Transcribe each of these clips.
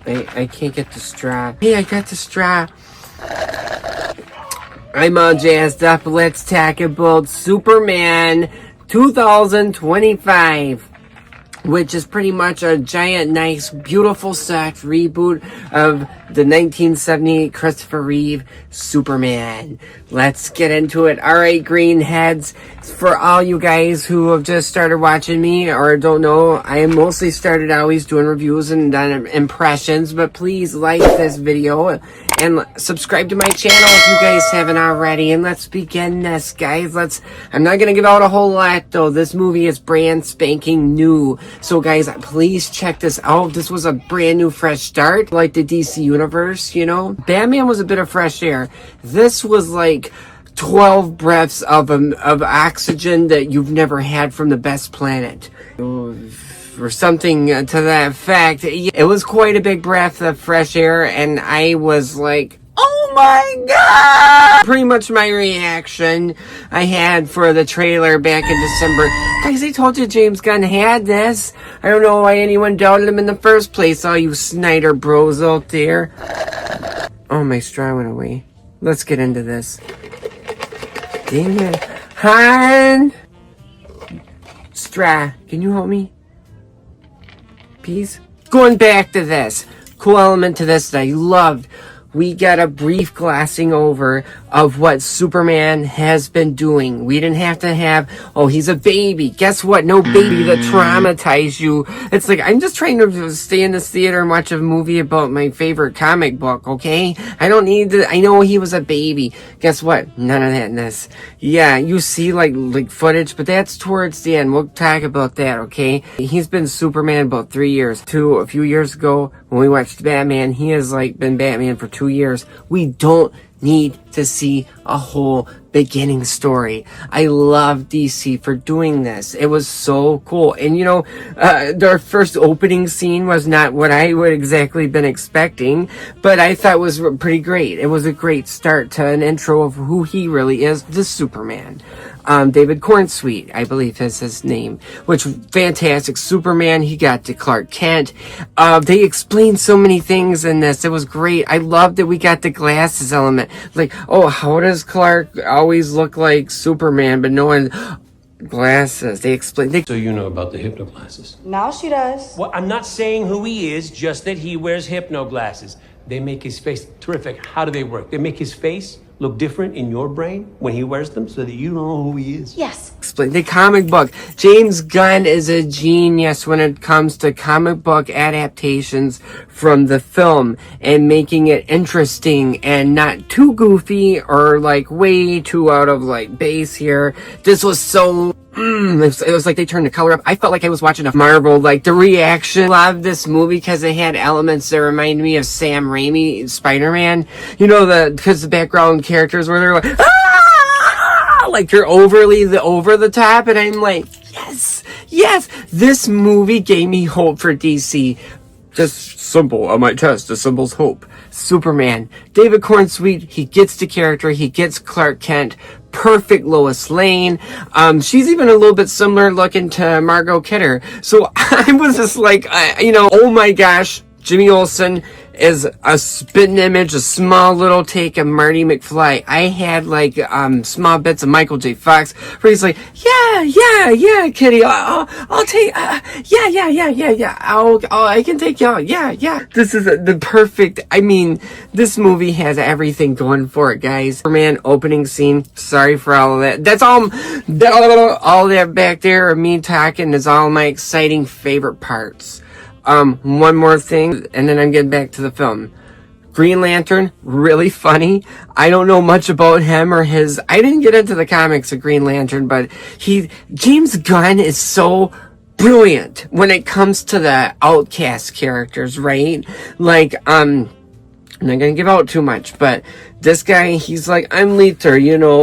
I can't get the straw. Hey, I got the straw. I'm all jazzed up. Let's talk about Superman 2025. Which is pretty much a giant, nice, beautiful, soft reboot of the 1978 Christopher Reeve Superman. Let's get into it. Alright, greenheads, for all you guys who have just started watching me or don't know, I mostly started always doing reviews and done impressions, but please like this video and subscribe to my channel if you guys haven't already. And let's begin this, guys. I'm not gonna give out a whole lot though. This movie is brand spanking new. So guys, please check this out. This was a brand new fresh start, like the DC universe, you know. Batman was a bit of fresh air. This was like 12 breaths of oxygen that you've never had from the best planet. Or something to that effect. It was quite a big breath of fresh air, and I was like, oh my god! Pretty much my reaction I had for the trailer back in December. Guys, I told you James Gunn had this. I don't know why anyone doubted him in the first place, all you Snyder bros out there. Oh, my straw went away. Let's get into this. Dang it. Han! Straw, can you help me? Peace? Going back to this. Cool element to this that I loved. We got a brief glassing over of what Superman has been doing. We didn't have to have, oh, he's a baby. Guess what? No baby that traumatized you. It's like, I'm just trying to stay in this theater and watch a movie about my favorite comic book, okay? I don't need to, I know he was a baby. Guess what? None of that in this. Yeah, you see like footage, but that's towards the end. We'll talk about that, okay? He's been Superman about 3 years. A few years ago, when we watched Batman, he has like been Batman for 2 years. We don't need to see a whole beginning story. I love DC for doing this. It was so cool. And you know, their first opening scene was not what I would exactly been expecting, but I thought was pretty great. It was a great start to an intro of who he really is, the Superman. David Cornsweet, I believe is his name, which fantastic. Superman, he got to Clark Kent. They explained so many things in this. It was great. I loved that we got the glasses element. Like, oh, how does Clark always look like Superman, but no one... Glasses. They explain. So you know about the hypno glasses? Now she does. Well, I'm not saying who he is, just that he wears hypno glasses. They make his face terrific. How do they work? They make his face look different in your brain when he wears them so that you don't know who he is. Yes. Explain the comic book. James Gunn is a genius when it comes to comic book adaptations from the film and making it interesting and not too goofy or like way too out of like base here. This was so it was like they turned the color up. I felt like I was watching a Marvel, like the reaction. Loved this movie because it had elements that remind me of Sam Raimi, Spider-Man. You know, because the background characters where they're like, ah! Like they're over the top, and I'm like, yes. This movie gave me hope for DC. Just symbol on my chest. The symbol's hope. Superman. David Cornsweet, he gets the character. He gets Clark Kent. Perfect Lois Lane. She's even a little bit similar looking to Margot Kidder. So I was just like, oh my gosh. Jimmy Olsen is a spitting image, a small little take of Marty McFly. I had like small bits of Michael J. Fox where he's like, yeah, Kitty, I'll take, yeah. I can take y'all, yeah. This is the perfect. I mean, this movie has everything going for it, guys. Superman opening scene. Sorry for all of that. That's all that back there of me talking is all my exciting favorite parts. One more thing, and then I'm getting back to the film. Green Lantern, really funny. I don't know much about him or his... I didn't get into the comics of Green Lantern, but James Gunn is so brilliant when it comes to the outcast characters, right? Like, I'm not gonna give out too much, but this guy, he's like, I'm Leader,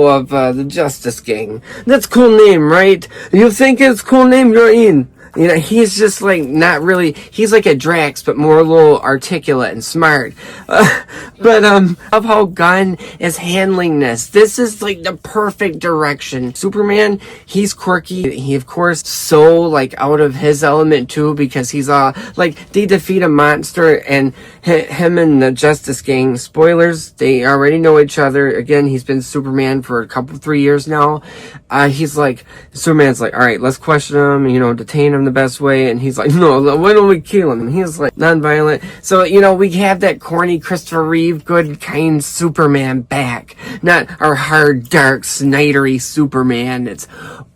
of the Justice Gang. That's a cool name, right? You think it's a cool name, you're in. You know, he's just like not really, he's like a Drax, but more a little articulate and smart. But of how Gunn is handling this. This is like the perfect direction. Superman, he's quirky. He, of course, so like out of his element too, because he's like, they defeat a monster, and him and the Justice Gang, spoilers, they already know each other. Again, he's been Superman for 3 years now. He's like, Superman's like, all right, let's question him, you know, detain him the best way. And he's like, no, why don't we kill him? And he's like, non-violent. So, you know, we have that corny Christopher Reeve, good, kind Superman back. Not our hard, dark, Snydery Superman. It's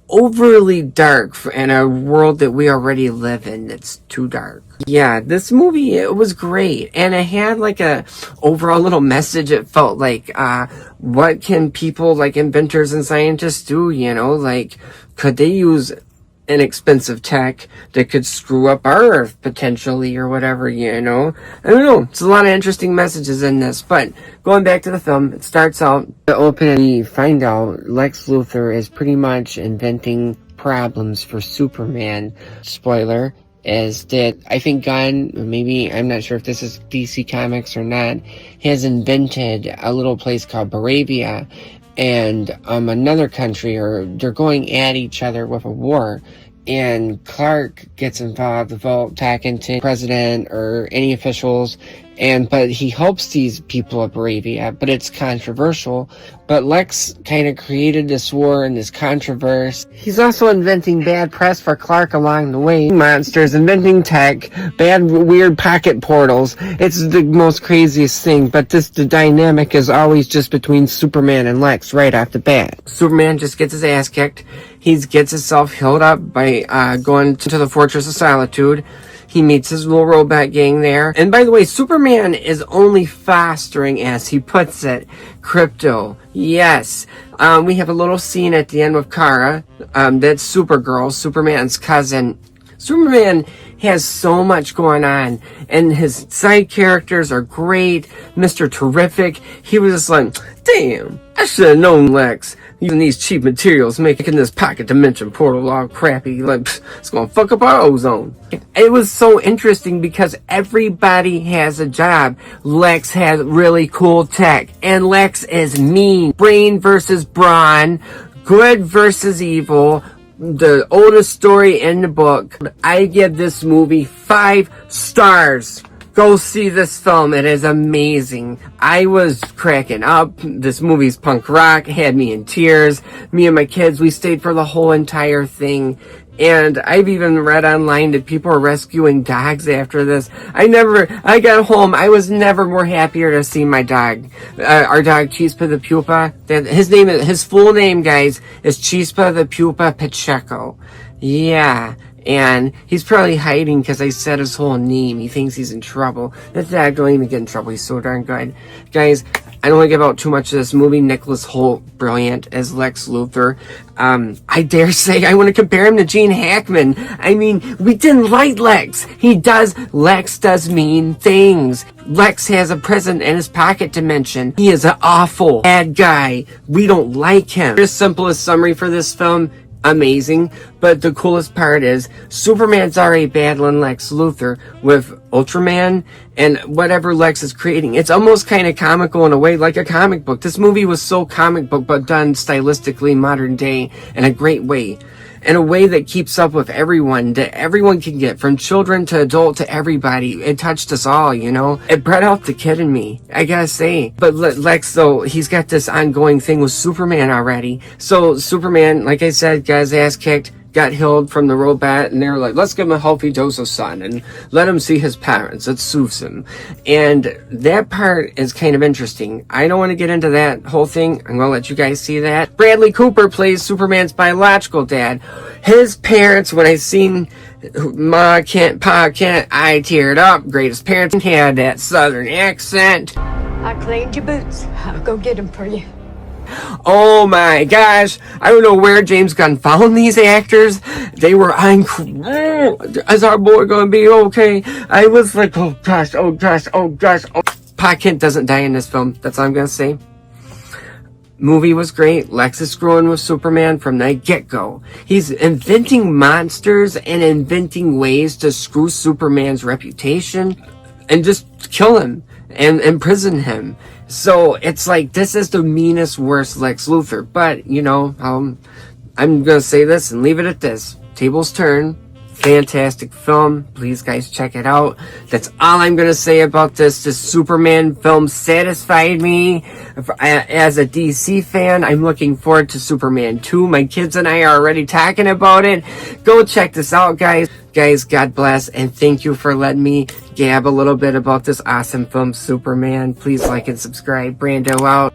overly dark in a world that we already live in. It's too dark. Yeah, this movie, it was great. And it had like a overall little message. It felt like, what can people like inventors and scientists do, you know? Like, could they use inexpensive tech that could screw up our Earth potentially or whatever, you know? I don't know. It's a lot of interesting messages in this. But going back to the film, it starts out, the opening, we find out Lex Luthor is pretty much inventing problems for Superman. Spoiler is that I think Gunn, maybe, I'm not sure if this is DC Comics or not, has invented a little place called Baravia, and another country, or they're going at each other with a war, and Clark gets involved without talking to the president or any officials, but he helps these people of Baravia, but it's controversial. But Lex kind of created this war and this controversy. He's also inventing bad press for Clark along the way. Monsters, inventing tech, bad weird pocket portals. It's the most craziest thing, but the dynamic is always just between Superman and Lex right off the bat. Superman just gets his ass kicked. He gets himself healed up by going to the Fortress of Solitude. He meets his little robot gang there. And by the way, Superman is only fostering, as he puts it, Crypto. Yes. We have a little scene at the end with Kara. That's Supergirl, Superman's cousin. Superman has so much going on, and his side characters are great. Mr. Terrific, he was just like, damn, I should have known Lex. Using these cheap materials, making this pocket dimension portal all crappy, like, it's gonna fuck up our ozone. It was so interesting because everybody has a job. Lex has really cool tech, and Lex is mean. Brain versus brawn, good versus evil. The oldest story in the book. I give this movie 5 stars. Go see this film. It is amazing. I was cracking up. This movie's punk rock. It had me in tears. Me and my kids, we stayed for the whole entire thing. And I've even read online that people are rescuing dogs after this. I got home, I was never more happier to see my dog. Our dog, Chispa the Pupa. His full name, guys, is Chispa the Pupa Pacheco. Yeah. And he's probably hiding because I said his whole name. He thinks he's in trouble. That dog don't even get in trouble. He's so darn good. Guys, I don't want to give out too much of this movie. Nicholas Hoult, brilliant as Lex Luthor. I dare say I want to compare him to Gene Hackman. I mean, we didn't like Lex. Lex does mean things. Lex has a prison in his pocket dimension. He is an awful bad guy. We don't like him. The simplest summary for this film. Amazing, but the coolest part is Superman's already battling Lex Luthor with Ultraman and whatever Lex is creating. It's almost kind of comical in a way, like a comic book. This movie was so comic book, but done stylistically modern day in a great way. In a way that keeps up with everyone, that everyone can get, from children to adult to everybody. It touched us all, you know? It brought out the kid in me, I gotta say. But Lex, though, he's got this ongoing thing with Superman already. So Superman, like I said, got his ass kicked, got healed from the robot, and they were like, let's give him a healthy dose of sun and let him see his parents. It soothes him. And that part is kind of interesting. I don't want to get into that whole thing. I'm going to let you guys see that. Bradley Cooper plays Superman's biological dad. His parents, when I seen Ma can't, Pa can't, I teared up. Greatest parents, had that southern accent. I cleaned your boots. I'll go get them for you. Oh my gosh, I don't know where James Gunn found these actors. They were is our boy gonna be okay? I was like, oh gosh, oh gosh, oh gosh. Oh. Pa Kent doesn't die in this film. That's all I'm gonna say. movie was great. Lex is screwing with Superman from the get-go. He's inventing monsters and inventing ways to screw Superman's reputation and just kill him and imprison him. So it's like, this is the meanest, worst Lex Luthor. But, you know, I'm gonna say this and leave it at this. Tables turn. Fantastic film. Please, guys, check it out. That's all I'm gonna say about this. This Superman film satisfied me. As a DC fan, I'm looking forward to Superman 2. My kids and I are already talking about it. Go check this out, guys. Guys, God bless, and thank you for letting me gab a little bit about this awesome film, Superman. Please like and subscribe. Brando out.